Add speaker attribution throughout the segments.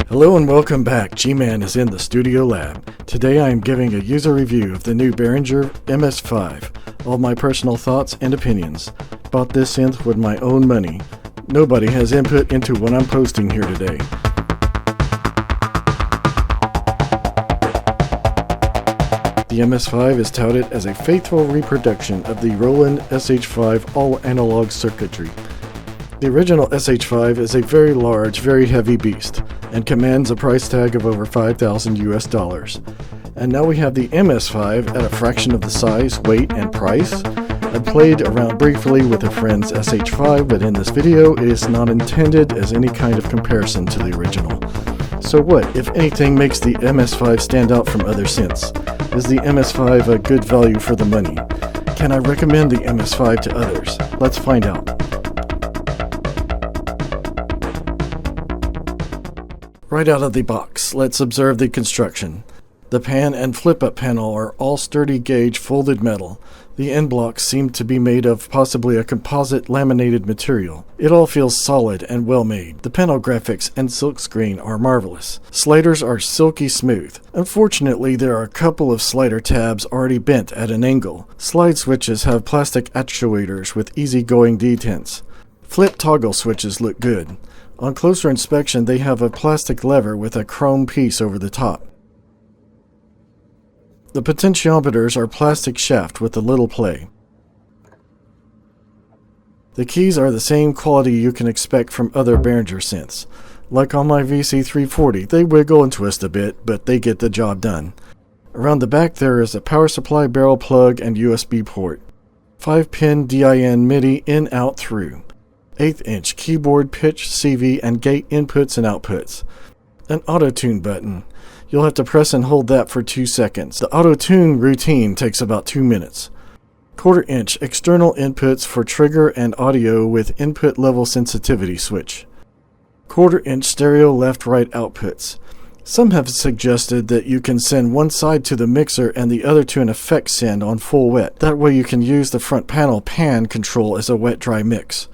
Speaker 1: Hello and welcome back. G-Man is in the studio lab. Today I am giving a user review of the new Behringer MS-5. All my personal thoughts and opinions. Bought this synth with my own money. Nobody has input into what I'm posting here today. The MS-5 is touted as a faithful reproduction of the Roland SH-5 all-analog circuitry. The original SH-5 is a very large, very heavy beast, and commands a price tag of over $5,000 US. And now we have the MS-5 at a fraction of the size, weight, and price. I played around briefly with a friend's SH-5, but in this video it is not intended as any kind of comparison to the original. So what, if anything, makes the MS-5 stand out from other synths? Is the MS-5 a good value for the money? Can I recommend the MS-5 to others? Let's find out. Right out of the box, let's observe the construction. The pan and flip-up panel are all sturdy gauge folded metal. The end blocks seem to be made of possibly a composite laminated material. It all feels solid and well made. The panel graphics and silkscreen are marvelous. Sliders are silky smooth. Unfortunately, there are a couple of slider tabs already bent at an angle. Slide switches have plastic actuators with easygoing detents. Flip toggle switches look good. On closer inspection, they have a plastic lever with a chrome piece over the top. The potentiometers are plastic shaft with a little play. The keys are the same quality you can expect from other Behringer synths. Like on my VC340, they wiggle and twist a bit, but they get the job done. Around the back there is a power supply barrel plug and USB port. 5-pin DIN MIDI in-out through. 1/8" keyboard pitch, CV, and gate inputs and outputs. An auto-tune button. You'll have to press and hold that for 2 seconds. The auto-tune routine takes about 2 minutes. 1/4" external inputs for trigger and audio with input level sensitivity switch. 1/4" stereo left-right outputs. Some have suggested that you can send one side to the mixer and the other to an effect send on full wet. That way you can use the front panel pan control as a wet-dry mix.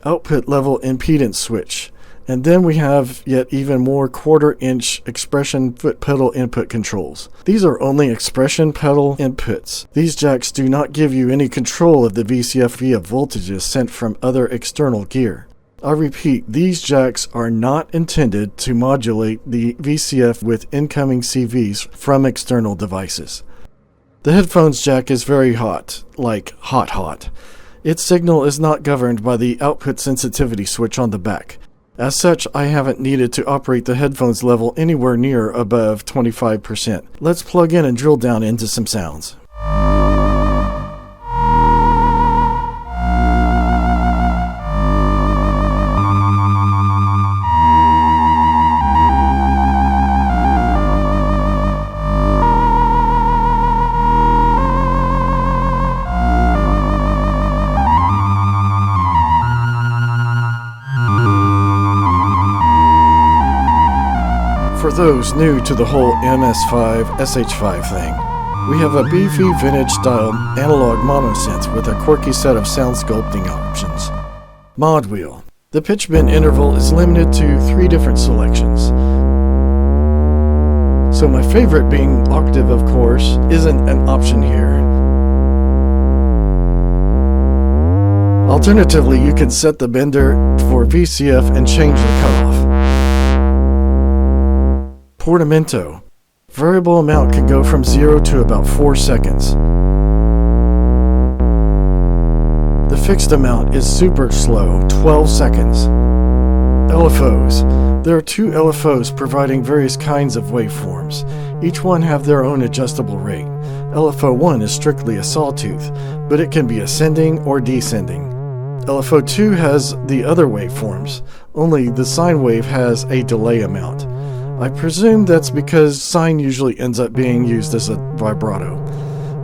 Speaker 1: Output level impedance switch. And then we have yet even more 1/4" expression foot pedal input controls. These are only expression pedal inputs. These jacks do not give you any control of the VCF via voltages sent from other external gear. I repeat, these jacks are not intended to modulate the VCF with incoming CVs from external devices. The headphones jack is very hot, like hot. Its signal is not governed by the output sensitivity switch on the back. As such, I haven't needed to operate the headphones level anywhere near above 25%. Let's plug in and drill down into some sounds. For those new to the whole MS-5 SH-5 thing, we have a beefy vintage-style analog monosynth with a quirky set of sound sculpting options. Mod wheel. The pitch bend interval is limited to 3 different selections. So my favorite, being octave of course, isn't an option here. Alternatively, you can set the bender for VCF and change the cutoff. Portamento. Variable amount can go from 0 to about 4 seconds. The fixed amount is super slow, 12 seconds. LFOs. There are 2 LFOs providing various kinds of waveforms. Each one have their own adjustable rate. LFO 1 is strictly a sawtooth, but it can be ascending or descending. LFO 2 has the other waveforms, only the sine wave has a delay amount. I presume that's because sine usually ends up being used as a vibrato.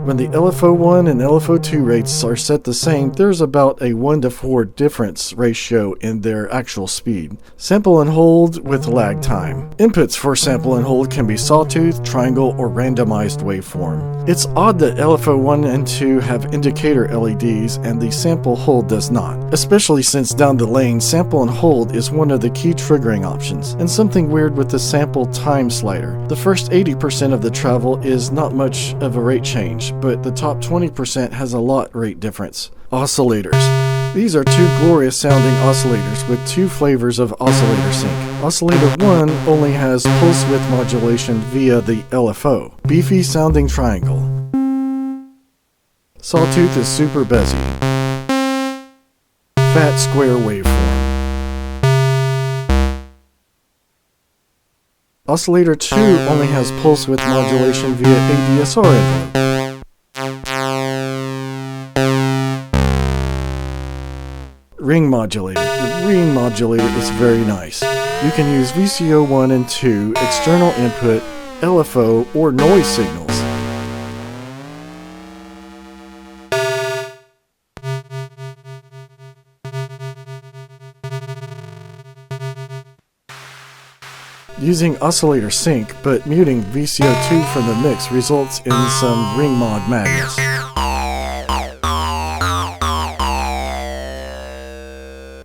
Speaker 1: When the LFO1 and LFO2 rates are set the same, there's about a 1:4 difference ratio in their actual speed. Sample and hold with lag time. Inputs for sample and hold can be sawtooth, triangle, or randomized waveform. It's odd that LFO1 and 2 have indicator LEDs and the sample hold does not, especially since down the lane, sample and hold is one of the key triggering options, and something weird with the sample time slider. The first 80% of the travel is not much of a rate change, but the top 20% has a lot rate difference. Oscillators. These are two glorious sounding oscillators with two flavors of oscillator sync. Oscillator 1 only has pulse width modulation via the LFO. Beefy sounding triangle. Sawtooth is super busy. Fat square waveform. Oscillator 2 only has pulse width modulation via ADSR envelope. Ring modulator. The ring modulator is very nice. You can use VCO 1 and 2, external input, LFO, or noise signals. Using oscillator sync, but muting VCO2 from the mix results in some ring mod madness.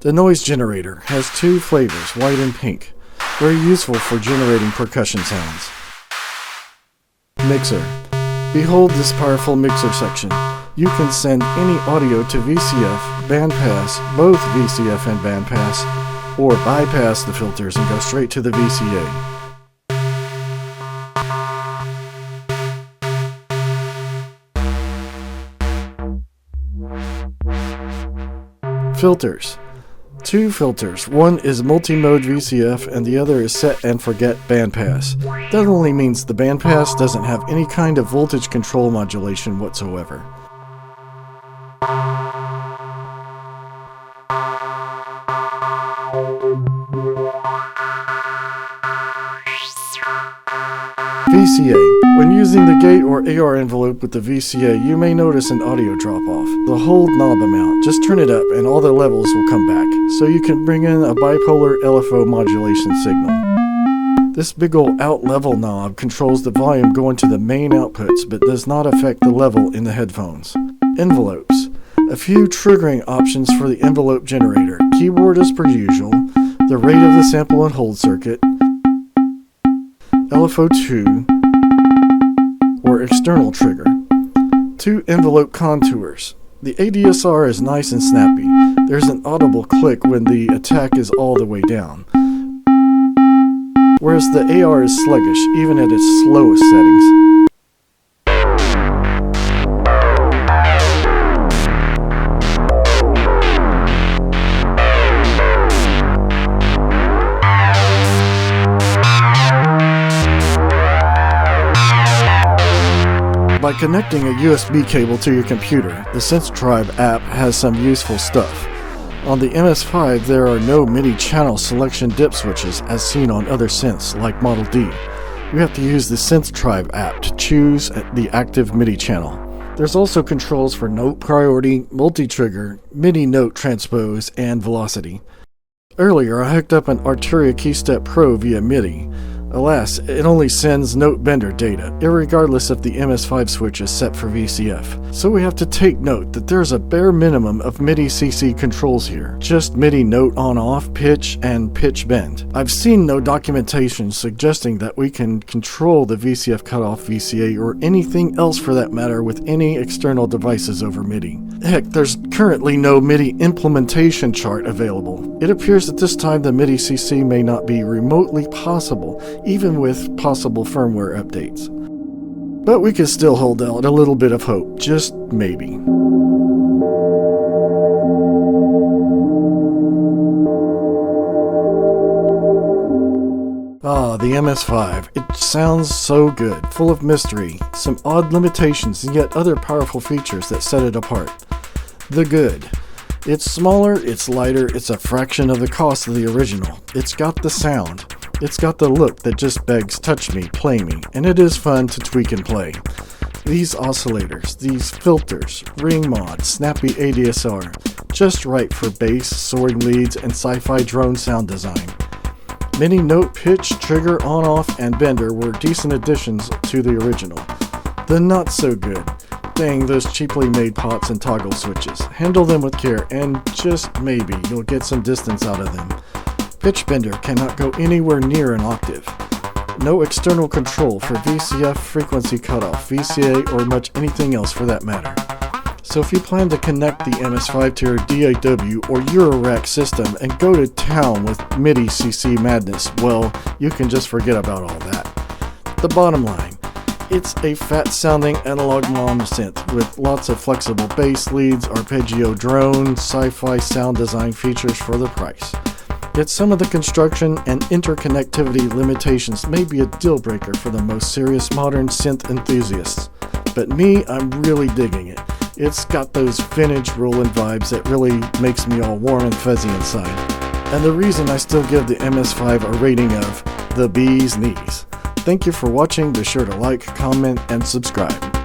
Speaker 1: The noise generator has two flavors, white and pink. Very useful for generating percussion sounds. Mixer. Behold this powerful mixer section. You can send any audio to VCF, bandpass, both VCF and bandpass, or bypass the filters and go straight to the VCA. Filters. Two filters. One is multi-mode VCF and the other is set and forget bandpass. That only means the bandpass doesn't have any kind of voltage control modulation whatsoever. VCA. When using the gate or AR envelope with the VCA, you may notice an audio drop-off. The hold knob amount. Just turn it up and all the levels will come back, so you can bring in a bipolar LFO modulation signal. This big ol' out level knob controls the volume going to the main outputs, but does not affect the level in the headphones. Envelopes. A few triggering options for the envelope generator. Keyboard as per usual, the rate of the sample and hold circuit, LFO2, or external trigger. Two envelope contours. The ADSR is nice and snappy. There's an audible click when the attack is all the way down, whereas the AR is sluggish even at its slowest settings. By connecting a USB cable to your computer, the Synths Tribe app has some useful stuff. On the MS-5, there are no MIDI channel selection dip switches as seen on other synths like Model D. You have to use the Synths Tribe app to choose the active MIDI channel. There's also controls for note priority, multi-trigger, MIDI note transpose, and velocity. Earlier, I hooked up an Arturia KeyStep Pro via MIDI. Alas, it only sends note bender data, irregardless if the MS-5 switch is set for VCF. So we have to take note that there's a bare minimum of MIDI CC controls here. Just MIDI note on-off, pitch, and pitch bend. I've seen no documentation suggesting that we can control the VCF cutoff VCA or anything else for that matter with any external devices over MIDI. Heck, there's currently no MIDI implementation chart available. It appears that this time the MIDI CC may not be remotely possible, even with possible firmware updates. But we can still hold out a little bit of hope, just maybe. Ah, the MS-5. It sounds so good, full of mystery, some odd limitations, and yet other powerful features that set it apart. The good. It's smaller, it's lighter, it's a fraction of the cost of the original. It's got the sound. It's got the look that just begs touch me, play me, and it is fun to tweak and play. These oscillators, these filters, ring mod, snappy ADSR, just right for bass, soaring leads, and sci-fi drone sound design. MIDI note, pitch, trigger, on-off, and bender were decent additions to the original. The not so good, dang those cheaply made pots and toggle switches. Handle them with care, and just maybe you'll get some distance out of them. Pitch bender cannot go anywhere near an octave. No external control for VCF frequency cutoff, VCA, or much anything else for that matter. So if you plan to connect the MS-5 to your DAW or Eurorack system and go to town with MIDI CC madness, well, you can just forget about all that. The bottom line, it's a fat-sounding analog mom synth with lots of flexible bass leads, arpeggio drone, sci-fi sound design features for the price. Yet some of the construction and interconnectivity limitations may be a deal breaker for the most serious modern synth enthusiasts. But me, I'm really digging it. It's got those vintage Roland vibes that really makes me all warm and fuzzy inside. And the reason I still give the MS-5 a rating of the bee's knees. Thank you for watching. Be sure to like, comment, and subscribe.